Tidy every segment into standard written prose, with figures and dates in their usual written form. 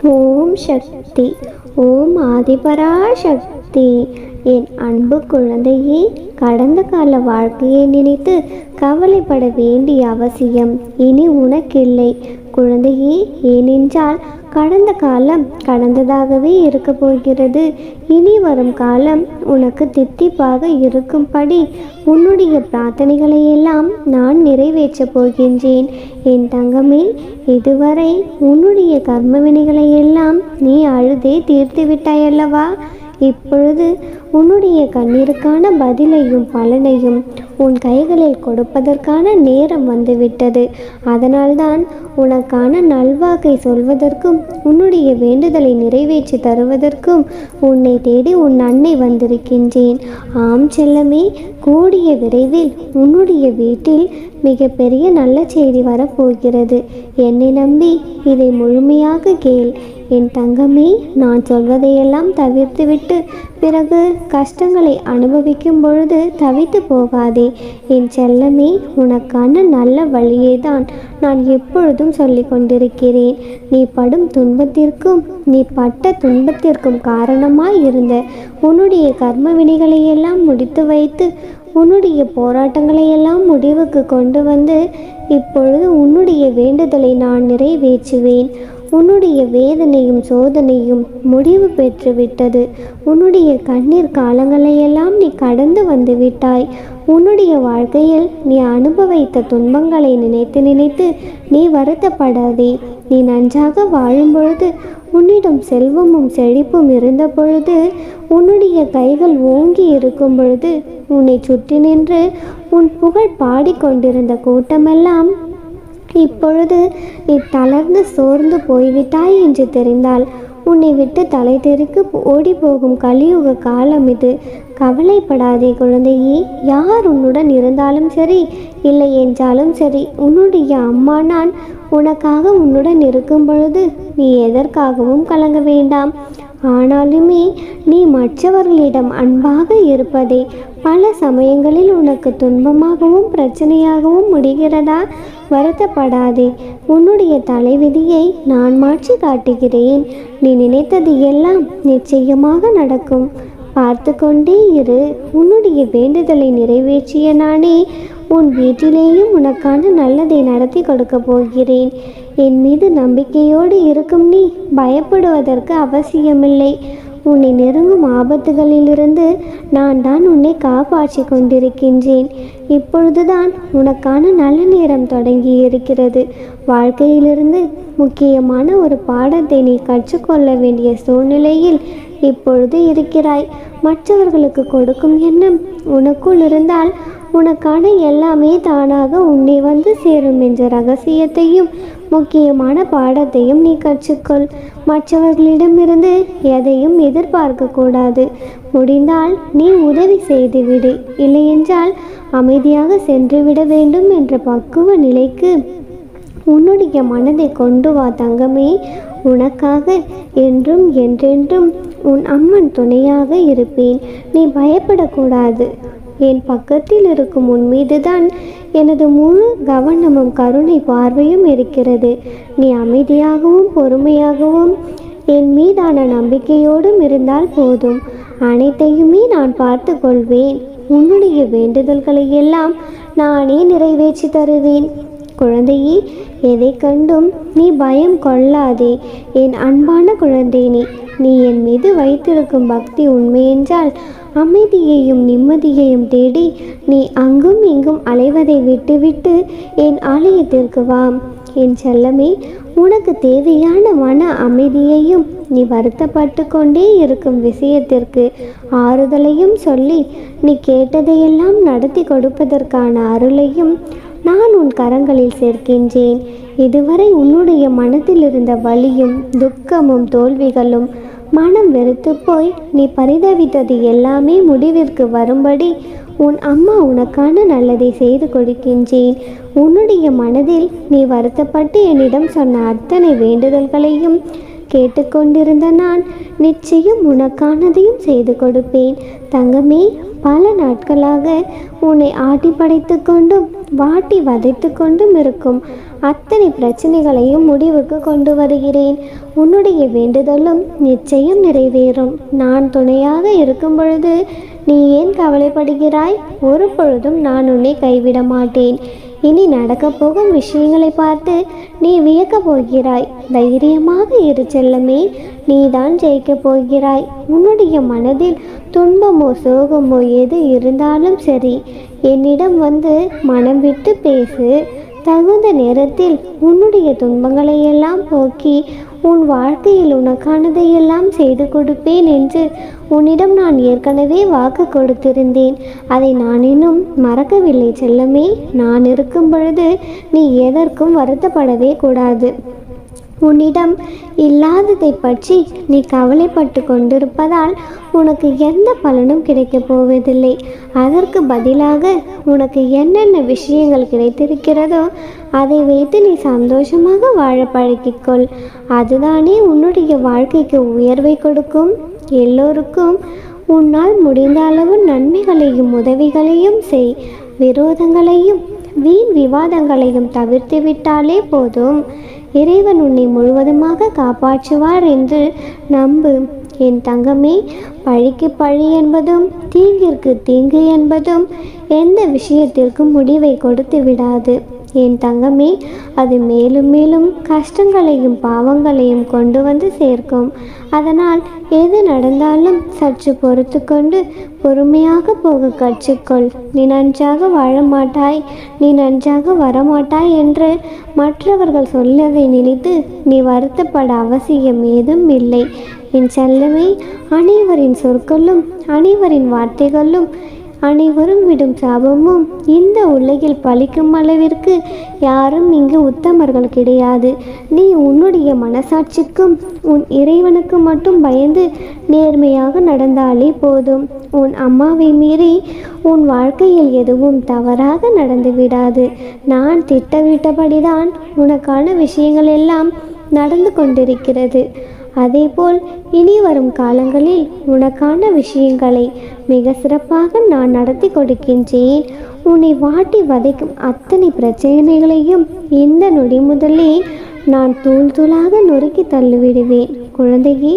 ஓம் சக்தி. ஓம் ஆதிபரா சக்தி. என் அன்பு குழந்தையே, கடந்த கால வாழ்க்கையை நினைத்து கவலைப்பட வேண்டிய அவசியம் இனி உனக்கில்லை குழந்தையே. ஏனென்றால் கடந்த காலம் கடந்ததாகவே இருக்க போகிறது. இனி வரும் காலம் உனக்கு தித்திப்பாக இருக்கும்படி உன்னுடைய பிரார்த்தனைகளை எல்லாம் நான் நிறைவேற்றப் போகின்றேன். என் தங்கமே, இதுவரை உன்னுடைய கர்மவினைகளை எல்லாம் நீ அழுதே தீர்த்து விட்டாயல்லவா? இப்பொழுது உன்னுடைய கண்ணீருக்கான பதிலையும் பலனையும் உன் கைகளில் கொடுப்பதற்கான நேரம் வந்துவிட்டது. அதனால்தான் உனக்கான நல்வாக்கை சொல்வதற்கும் உன்னுடைய வேண்டுதலை நிறைவேற்றி தருவதற்கும் உன்னை தேடி உன் அன்னை வந்திருக்கின்றேன். ஆம் செல்லமே, கூடிய விரைவில் உன்னுடைய வீட்டில் மிகப்பெரிய நல்ல செய்தி வரப்போகிறது. என்னை நம்பி இதை முழுமையாக கேள். என் தங்கமே, நான் சொல்வதையெல்லாம் தவிர்த்துவிட்டு பிறகு கஷ்டங்களை அனுபவிக்கும் பொழுது தவித்து போகாதே. என் செல்லமே, உனக்கான நல்ல வழியை தான் நான் எப்பொழுதும் சொல்லி கொண்டிருக்கிறேன். நீ படும் துன்பத்திற்கும் நீ பட்ட துன்பத்திற்கும் காரணமாய் இருந்த உன்னுடைய கர்ம வினைகளையெல்லாம் முடித்து வைத்து உன்னுடைய போராட்டங்களை எல்லாம் முடிவுக்கு கொண்டு வந்து இப்பொழுது உன்னுடைய வேண்டுதலை நான் நிறைவேற்றுவேன். உன்னுடைய வேதனையும் சோதனையும் முடிவு பெற்றுவிட்டது. உன்னுடைய கண்ணீர் காலங்களையெல்லாம் நீ கடந்து வந்து விட்டாய். உன்னுடைய வாழ்க்கையில் நீ அனுபவித்த துன்பங்களை நினைத்து நினைத்து நீ வருத்தப்படாதே. நீ நன்றாக வாழும் பொழுது, உன்னிடம் செல்வமும் செழிப்பும் இருந்த பொழுது, உன்னுடைய கைகள் ஓங்கி இருக்கும் பொழுது, உன்னை சுற்றி நின்று உன் புகழ் பாடிக்கொண்டிருந்த கூட்டமெல்லாம் இப்பொழுது நீ தளர்ந்து சோர்ந்து போய்விட்டாய் என்று தெரிந்தால் உன்னை விட்டு தலை தெறிக்கு ஓடி போகும் கலியுக காலம் இது. கவலைப்படாதே குழந்தையே. யார் உன்னுடன் இருந்தாலும் சரி, இல்லை என்றாலும் சரி, உன்னுடைய அம்மா நான் உனக்காக உன்னுடன் இருக்கும் பொழுது நீ எதற்காகவும் கலங்க வேண்டாம். ஆனாலுமே நீ மற்றவர்களிடம் அன்பாக இருப்பதே பல சமயங்களில் உனக்கு துன்பமாகவும் பிரச்சனையாகவும் முடிகிறதா? வருத்தப்படாதே. உன்னுடைய தலைவிதியை நான் மாற்றி காட்டுகிறேன். நீ நினைத்தது எல்லாம் நிச்சயமாக நடக்கும். பார்த்து கொண்டே இரு. உன்னுடைய வேண்டுதலை நிறைவேற்றிய நானே உன் வீட்டிலேயும் உனக்கான நல்லதை நடத்தி கொடுக்க போகிறேன். என் மீது நம்பிக்கையோடு இருக்கும் நீ பயப்படுவதற்கு அவசியமில்லை. உன்னை நெருங்கும் ஆபத்துகளிலிருந்து நான் தான் உன்னை காப்பாற்றி கொண்டிருக்கின்றேன். இப்பொழுதுதான் உனக்கான நல்ல நேரம் தொடங்கி இருக்கிறது. வாழ்க்கையிலிருந்து முக்கியமான ஒரு பாடத்தை நீ கற்றுக்கொள்ள வேண்டிய சூழ்நிலையில் இப்பொழுது இருக்கிறாய். மற்றவர்களுக்கு கொடுக்கும் எண்ணம் உனக்குள் இருந்தால் உனக்கான எல்லாமே தானாக உன்னை வந்து சேரும் என்ற ரகசியத்தையும் முக்கியமான பாடத்தையும் நீ கற்றுக்கொள். மற்றவர்களிடமிருந்து எதையும் எதிர்பார்க்க கூடாது. முடிந்தால் நீ உதவி செய்துவிடு, இல்லையென்றால் அமைதியாக சென்றுவிட வேண்டும் என்ற பக்குவ நிலைக்கு உன்னுடைய மனதை கொண்டு வா தங்கமே. உனக்காக என்றும் என்றென்றும் உன் அம்மன் துணையாக இருப்பேன். நீ பயப்படக்கூடாது. என் பக்கத்தில் இருக்கும் உன் மீதுதான் எனது முழு கவனமும் கருணை பார்வையும் இருக்கிறது. நீ அமைதியாகவும் பொறுமையாகவும் என் மீதான நம்பிக்கையோடும் இருந்தால் போதும். அனைத்தையுமே நான் பார்த்து கொள்வேன். உன்னுடைய வேண்டுதல்களை எல்லாம் நானே நிறைவேற்றி தருவேன். குழந்தையே, எதை கண்டும் நீ பயம் கொள்ளாதே. என் அன்பான குழந்தை, நீ என் மீது வைத்திருக்கும் பக்தி உண்மையென்றால் அமைதியையும் நிம்மதியையும் தேடி நீ அங்கும் இங்கும் அலைவதை விட்டுவிட்டு என் ஆலயத்திற்கு வா. என் செல்லமே, உனக்கு தேவையான மன அமைதியையும் நீ வருத்தப்பட்டு கொண்டே இருக்கும் விஷயத்திற்கு ஆறுதலையும் சொல்லி நீ கேட்டதையெல்லாம் நடத்தி கொடுப்பதற்கான அருளையும் நான் உன் கரங்களில் சேர்க்கின்றேன். இதுவரை உன்னுடைய மனத்தில் இருந்த வலியும் துக்கமும் தோல்விகளும் மனம் வெறுத்து போய் நீ பரிதவித்தது எல்லாமே முடிவிற்கு வரும்படி உன் அம்மா உனக்கான நல்லதை செய்து கொடுக்கின்றேன். உன்னுடைய மனதில் நீ வருத்தப்பட்டு என்னிடம் சொன்ன அத்தனை வேண்டுதல்களையும் கேட்டுக்கொண்டிருந்த நான் நிச்சயம் உனக்கானதையும் செய்து கொடுப்பேன். தங்கமே, பல நாட்களாக உன்னை ஆட்டி படைத்து கொண்டும் வாட்டி வதைத்து கொண்டும் இருக்கும் அத்தனை பிரச்சனைகளையும் முடிவுக்கு கொண்டு வருகிறேன். உன்னுடைய வேண்டுதலும் நிச்சயம் நிறைவேறும். நான் துணையாக இருக்கும் பொழுது நீ ஏன் கவலைப்படுகிறாய்? ஒரு பொழுதும் நான் உன்னை கைவிட மாட்டேன். இனி நடக்கப் போகும் விஷயங்களை பார்த்து நீ வியக்கப் போகிறாய். தைரியமாக இரு செல்லமே, நீதான் ஜெயிக்கப் போகிறாய். உன்னுடைய மனதில் துன்பமோ சோகமோ எது இருந்தாலும் சரி, என்னிடம் வந்து மனம் விட்டு பேசு. தகுந்த நேரத்தில் உன்னுடைய துன்பங்களை எல்லாம் போக்கி உன் வாழ்க்கையில் உனக்கானதையெல்லாம் செய்து கொடுப்பேன் என்று உன்னிடம் நான் ஏற்கனவே வாக்கு கொடுத்திருந்தேன். அதை நான் இன்னும் மறக்கவில்லை செல்லமே. நான் இருக்கும் பொழுது நீ எதற்கும் வருத்தப்படவே கூடாது. உன்னிடம் இல்லாததை பற்றி நீ கவலைப்பட்டு கொண்டிருப்பதால் உனக்கு எந்த பலனும் கிடைக்கப் போவதில்லை. அதற்கு பதிலாக உனக்கு என்னென்ன விஷயங்கள் கிடைத்திருக்கிறதோ அதை வைத்து நீ சந்தோஷமாக வாழ பழகிக்கொள். அதுதானே உன்னுடைய வாழ்க்கைக்கு உயர்வை கொடுக்கும். எல்லோருக்கும் உன்னால் முடிந்த அளவு நன்மைகளையும் உதவிகளையும் செய். விரோதங்களையும் வீண் விவாதங்களையும் தவிர்த்து விட்டாலே போதும். இறைவன் உன்னை முழுவதுமாக காப்பாற்றுவார் என்று நம்பு என் தங்கமே. பழிக்கு பழி என்பதும் தீங்கிற்கு தீங்கு என்பதும் எந்த விஷயத்திற்கும் முடிவை கொடுத்து விடாது என் தங்கமே. அது மேலும் மேலும் கஷ்டங்களையும் பாவங்களையும் கொண்டு வந்து சேர்க்கும். அதனால் எது நடந்தாலும் சற்று பொறுத்து கொண்டு பொறுமையாக போக கற்றுக்கொள். நீ நன்றாக வாழ மாட்டாய், நீ நன்றாக வரமாட்டாய் என்று மற்றவர்கள் சொல்லதை நினைத்து நீ வருத்தப்பட அவசியம் ஏதும் இல்லை என் செல்லமே. அனைவரின் சொற்களும் அனைவரின் வார்த்தைகளும் அனைவரும் விடும் சாபமும் இந்த உலகில் பலிக்கும் அளவிற்கு யாரும் இங்கு உத்தமர்கள் கிடையாது. நீ உன்னுடைய மனசாட்சிக்கும் உன் இறைவனுக்கு மட்டும் பயந்து நேர்மையாக நடந்தாலே போதும். உன் அம்மாவை மீறி உன் வாழ்க்கையில் எதுவும் தவறாக நடந்து விடாது. நான் திட்டமிட்டபடிதான் உனக்கான விஷயங்கள் எல்லாம் நடந்து கொண்டிருக்கிறது. அதேபோல் இனி வரும் காலங்களில் உனக்கான விஷயங்களை மிக சிறப்பாக நான் நடத்தி கொடுக்கின்றேன். உன்னை வாட்டி வதைக்கும் அத்தனை பிரச்சனைகளையும் இந்த நொடி முதலே நான் தூள் தூளாக நொறுக்கி தள்ளிவிடுவேன். குழந்தையே,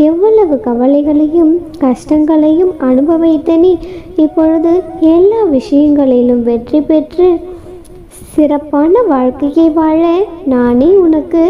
எவ்வளவு கவலைகளையும் கஷ்டங்களையும் அனுபவித்த நீ இப்பொழுது எல்லா விஷயங்களிலும் வெற்றி பெற்று சிறப்பான வாழ்க்கையை வாழ நானே உனக்கு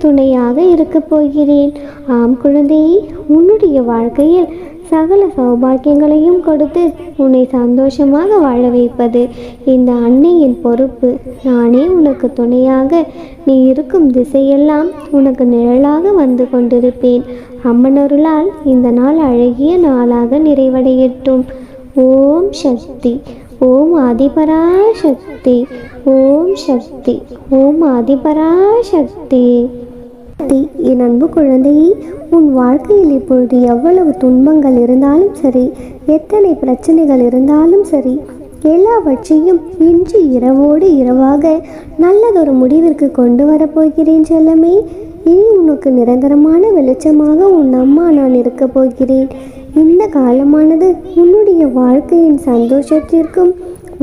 துணையாக இருக்கப் போகிறேன். ஆம் குழந்தையே, உன்னுடைய வாழ்க்கையில் சகல சௌபாக்கியங்களையும் கொடுத்து உன்னை சந்தோஷமாக வாழ வைப்பது இந்த அன்னையின் பொறுப்பு. நானே உனக்கு துணையாக நீ இருக்கும் திசையெல்லாம் உனக்கு நிழலாக வந்து கொண்டிருப்பேன். அம்மனருளால் இந்த நாள் அழகிய நாளாக நிறைவடையட்டும். ஓம் சக்தி. ஓம் ஆதிபராசக்தி. ஓம் சக்தி. ஓம் ஆதிபராசக்தி. என் அன்பு குழந்தையே, உன் வாழ்க்கையில் இப்பொழுது எவ்வளவு துன்பங்கள் இருந்தாலும் சரி, எத்தனை பிரச்சனைகள் இருந்தாலும் சரி, எல்லாவற்றையும் இன்று இரவோடு இரவாக நல்லதொரு முடிவிற்கு கொண்டு வரப்போகிறேன் செல்லமே. இனி உனக்கு நிரந்தரமான வெளிச்சமாக உன் அம்மா நான் இருக்கப் போகிறேன். இந்த காலமானது உன்னுடைய வாழ்க்கையின் சந்தோஷத்திற்கும்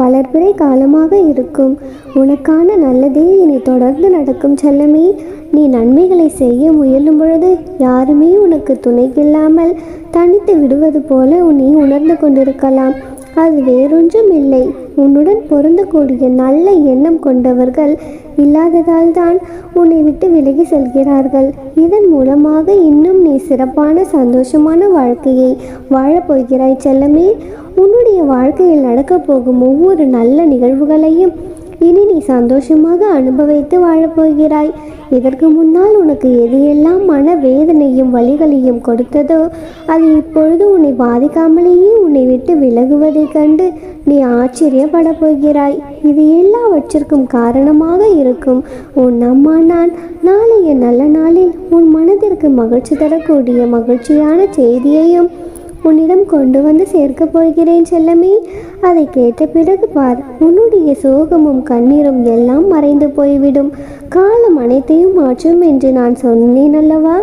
வளர்பிறை காலமாக இருக்கும். உனக்கான நல்லதே இனி தொடர்ந்து நடக்கும் செல்லமே. நீ நன்மைகளை செய்ய முயலும் பொழுது யாருமே உனக்கு துணைக்கில்லாமல் தனித்து விடுவது போல நீ உணர்ந்து கொண்டிருக்கலாம். அது வேறொன்றும் இல்லை, உன்னுடன் பொருந்தக்கூடிய நல்ல எண்ணம் கொண்டவர்கள் இல்லாததால் தான் உன்னை விட்டு விலகி செல்கிறார்கள். இதன் மூலமாக இன்னும் நீ சிறப்பான சந்தோஷமான வாழ்க்கையை வாழப்போகிறாய் செல்லமே. உன்னுடைய வாழ்க்கையில் நடக்கப் போகும் ஒவ்வொரு நல்ல நிகழ்வுகளையும் இனி நீ சந்தோஷமாக அனுபவித்து வாழப்போகிறாய். இதற்கு முன்னால் உனக்கு எது எல்லாம் மன வேதனையும் வலிகளையும் கொடுத்ததோ அது இப்பொழுது உன்னை பாதிக்காமலேயே உன்னை விட்டு விலகுவதைக் கண்டு நீ ஆச்சரியப்பட போகிறாய். இது எல்லாவற்றிற்கும் காரணமாக இருக்கும் உன் அம்மா நான் நாளைய நல்ல நாளில் உன் மனதிற்கு மகிழ்ச்சி தரக்கூடிய மகிழ்ச்சியான செய்தியையும் உன்னிடம் கொண்டு வந்து சேர்க்கப் போகிறேன் செல்லமே. அதை கேட்ட பிறகு பார், உன்னுடைய சோகமும் கண்ணீரும் எல்லாம் மறைந்து போய்விடும். காலம் அனைத்தையும் மாற்றும் என்று நான் சொன்னேன் அல்லவா?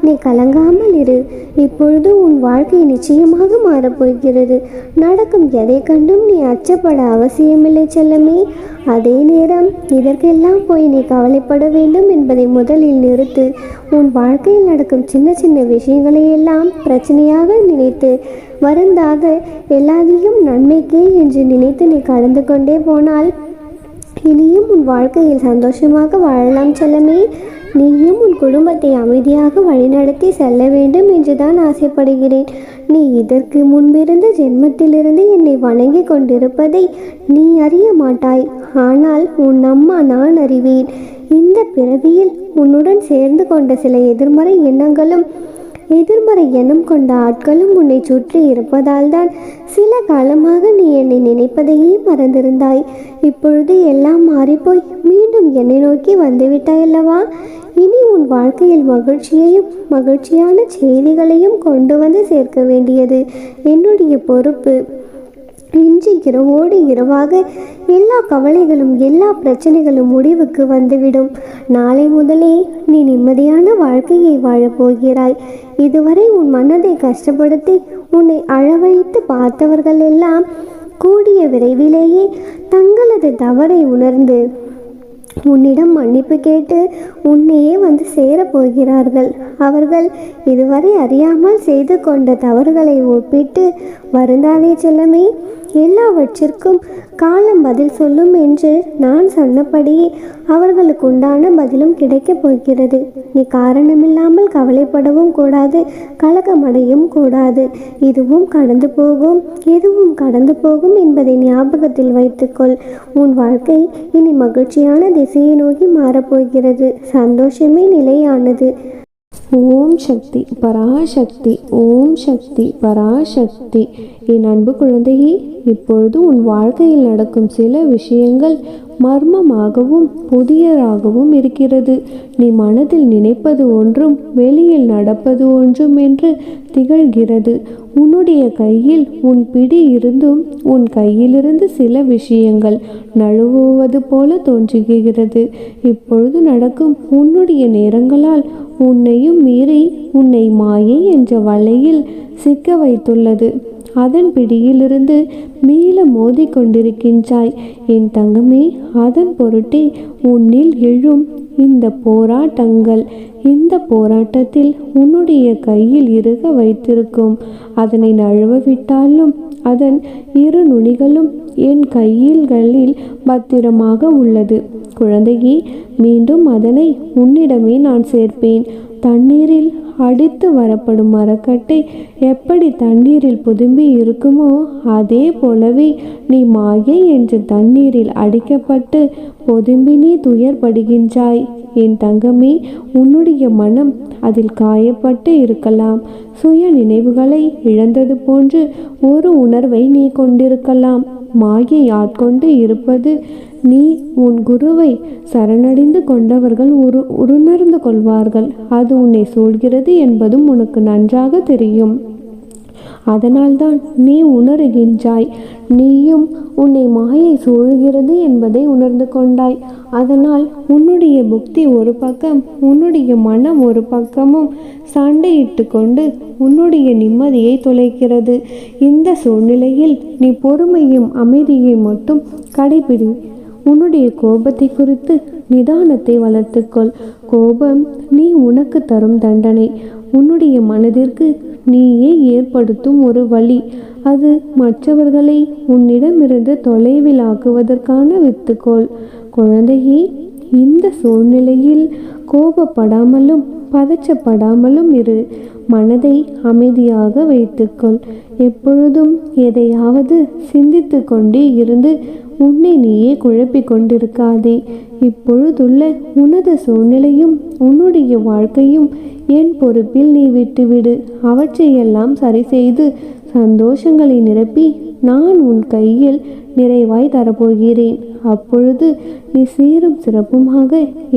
நீ கலங்காமல் இரு. இப்பொழுது உன் வாழ்க்கை நிச்சயமாக மாறப்போகிறது. நடக்கும் எதை கண்டும் நீ அச்சப்பட அவசியமில்லை செல்லமே. அதே நேரம் இதற்கெல்லாம் போய் நீ கவலைப்பட வேண்டும் என்பதை முதலில் நிறுத்து. உன் வாழ்க்கையில் நடக்கும் சின்ன சின்ன விஷயங்களையெல்லாம் பிரச்சனையாக நினைத்து வருந்தாத எல்லாத்தையும் நன்மைக்கே என்று நினைத்து நீ கடந்து கொண்டே போனால் இனியும் உன் வாழ்க்கையில் சந்தோஷமாக வாழலாம் செல்லமே. நீயும் உன் குடும்பத்தை அமைதியாக வழிநடத்தி செல்ல வேண்டும் என்றுதான் ஆசைப்படுகிறேன். நீ இதற்கு முன்பிருந்த ஜென்மத்திலிருந்து என்னை வணங்கி கொண்டிருப்பதை நீ அறிய மாட்டாய். ஆனால் உன் அம்மா நான் அறிவேன். இந்த பிறவியில் உன்னுடன் சேர்ந்து கொண்ட சில எதிர்மறை எண்ணங்களும் எதிர்மறை எண்ணம் கொண்ட ஆட்களும் உன்னை சுற்றி இருப்பதால் தான் சில காலமாக நீ என்னை நினைப்பதையே மறந்திருந்தாய். இப்பொழுது எல்லாம் மாறிப்போய் மீண்டும் என்னை நோக்கி வந்துவிட்டாயல்லவா? இனி உன் வாழ்க்கையில் மகிழ்ச்சியையும் மகிழ்ச்சியான செய்திகளையும் கொண்டு வந்து சேர்க்க வேண்டியது என்னுடைய பொறுப்பு. இன்று இரவோடு இரவாக எல்லா கவலைகளும் எல்லா பிரச்சனைகளும் முடிவுக்கு வந்துவிடும். நாளை முதலே நீ நிம்மதியான வாழ்க்கையை வாழப்போகிறாய். இதுவரை உன் மனதை கஷ்டப்படுத்தி உன்னை அழவைத்து பார்த்தவர்கள் எல்லாம் கூடிய விரைவிலேயே தங்களது தவறை உணர்ந்து உன்னிடம் மன்னிப்பு கேட்டு உன்னையே வந்து சேரப்போகிறார்கள். அவர்கள் இதுவரை அறியாமல் செய்து கொண்ட தவறுகளை ஒப்பிட்டு வருந்தாதே செல்லமே. எல்லாவற்றிற்கும் காலம் பதில் சொல்லும் என்று நான் சொன்னபடியே அவர்களுக்கு உண்டான பதிலும் கிடைக்கப் போகிறது. நீ காரணமில்லாமல் கவலைப்படவும் கூடாது, கலக்கமடையும் கூடாது. இதுவும் கடந்து போகும், எதுவும் கடந்து போகும் என்பதை ஞாபகத்தில் வைத்துக்கொள். உன் வாழ்க்கை இனி மகிழ்ச்சியான திசையை நோக்கி மாறப்போகிறது. சந்தோஷமே நிலையானது. ஓம் சக்தி பராசக்தி. ஓம் சக்தி பராசக்தி. என் அன்பு குழந்தையே, இப்பொழுது உன் வாழ்க்கையில் நடக்கும் சில விஷயங்கள் மர்மமாகவும் புதியதாகவும் இருக்கிறது. நீ மனதில் நினைப்பது ஒன்றும் வெளியில் நடப்பது ஒன்றும் என்று திகழ்கிறது. உன்னுடைய கையில் உன் பிடி இருந்தும் உன் கையிலிருந்து சில விஷயங்கள் நழுவுவது போல தோன்றுகிறது. இப்பொழுது நடக்கும் உன்னுடைய நேரங்களால் உன்னையும் மீறி உன்னை மாயை என்ற வலையில் சிக்க வைத்துள்ளது. அதன் பிடியிலிருந்து மீள மோதி கொண்டிருக்கின்றாய் என் தங்கமே. அதன் பொருட்டே உன்னில் எழும் இந்த போராட்டங்கள். இந்த போராட்டத்தில் உன்னுடைய கையில் இறுக வைத்திருக்கும் அதனை நழுவவிட்டாலும் அதன் இரு நுனிகளும் என் கையில்களில் பத்திரமாக உள்ளது. குழந்தையே, மீண்டும் அதனை உன்னிடமே நான் சேர்ப்பேன். தண்ணீரில் அடித்து வரப்படும் மரக்கட்டை எப்படி தண்ணீரில் புதும்பி இருக்குமோ அதே போலவே நீ மாயை என்று தண்ணீரில் அடிக்கப்பட்டு பொதும்பி நீ துயர்படுகின்றாய் என் தங்கமே. உன்னுடைய மனம் அதில் காயப்பட்டு இருக்கலாம். சுய நினைவுகளை இழந்தது போன்று ஒரு உணர்வை நீ கொண்டிருக்கலாம். மாயை ஆட்கொண்டு இருப்பது நீ உன் குருவை சரணடைந்து கொண்டவர்கள் உணர்ந்து கொள்வார்கள். அது உன்னை சூழ்கிறது என்பதும் உனக்கு நன்றாக தெரியும். அதனால்தான் நீ உணர்கின்றாய். நீயும் உன்னை மாயை சூழ்கிறது என்பதை உணர்ந்து கொண்டாய். அதனால் உன்னுடைய புத்தி ஒரு பக்கம், உன்னுடைய மனம் ஒரு பக்கமும் சண்டையிட்டு கொண்டு உன்னுடைய நிம்மதியை தொலைக்கிறது. இந்த சூழ்நிலையில் நீ பொறுமையும் அமைதியை மட்டும் கடைபிடி. உன்னுடைய கோபத்தை குறித்து நிதானத்தை வளர்த்துக்கொள். கோபம் நீ உனக்கு தரும் தண்டனை. உன்னுடைய மனதிற்கு நீயே ஏற்படுத்தும் ஒரு வழி. அது மற்றவர்களை உன்னிடமிருந்து தொலைவில் ஆக்குவதற்கான வித்துக்கோள். குழந்தையே, இந்த சூழ்நிலையில் கோபப்படாமலும் பதற்றப்படாமலும் இரு. மனதை அமைதியாக வைத்துக்கொள். எப்பொழுதும் எதையாவது சிந்தித்து கொண்டே இருந்து உன்னை நீயே குழப்பிக் கொண்டிருக்காதே. இப்பொழுதுள்ள உனது சூழ்நிலையும் உன்னுடைய வாழ்க்கையும் என் பொறுப்பில் நீ விட்டுவிடு. அவற்றையெல்லாம் சரி செய்து சந்தோஷங்களை நிரப்பி நான் உன் கையில் நிறைவாய் தரப்போகிறேன். அப்பொழுது நீ சீரும் சிறப்புமாக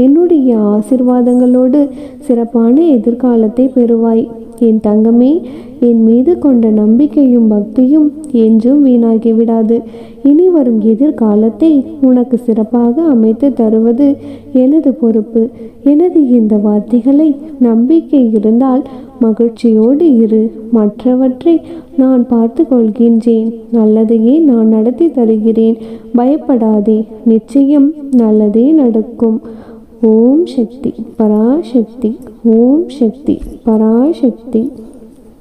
என்னுடைய ஆசிர்வாதங்களோடு சிறப்பான எதிர்காலத்தை பெறுவாய். என் தங்கமே, என் மீது கொண்ட நம்பிக்கையும் பக்தியும் என்றும் வீணாகிவிடாது. இனி வரும் எதிர்காலத்தை உனக்கு சிறப்பாக அமைத்து தருவது எனது பொறுப்பு. எனது இந்த வார்த்தைகளை நம்பிக்கை இருந்தால் மகிழ்ச்சியோடு இரு. மற்றவற்றை நான் பார்த்து கொள்கின்றேன். நல்லதையே நான் நடத்தி தருகிறேன். பயப்படாதே, நிச்சயம் நல்லதே நடக்கும். ஓம் சக்தி பராசக்தி. ஓம் சக்தி பராசக்தி.